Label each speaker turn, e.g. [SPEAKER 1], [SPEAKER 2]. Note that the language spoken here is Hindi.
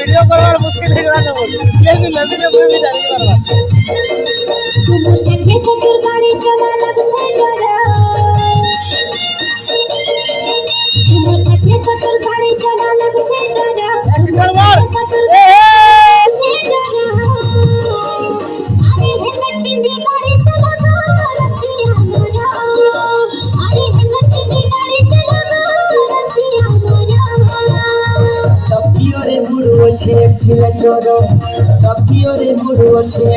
[SPEAKER 1] वीडियो करवार मुश्किल है ना बोल ये भी लंबी ने कोई भी जाने करवा
[SPEAKER 2] तुम सके ससुर गाड़ी चला लग छे डरा तुम सके ससुर गाड़ी चला लग छे डरा
[SPEAKER 1] सिकंदर
[SPEAKER 2] ससुर
[SPEAKER 1] ए
[SPEAKER 2] छे डरा अरे हेलमेट भी गाड़ी चला रसिया मरा अरे हेलमेट भी गाड़ी चला रसिया मरा
[SPEAKER 3] तपियो रे बुढ़ो छे एक्सीलेटर तपियो रे बुढ़ो छे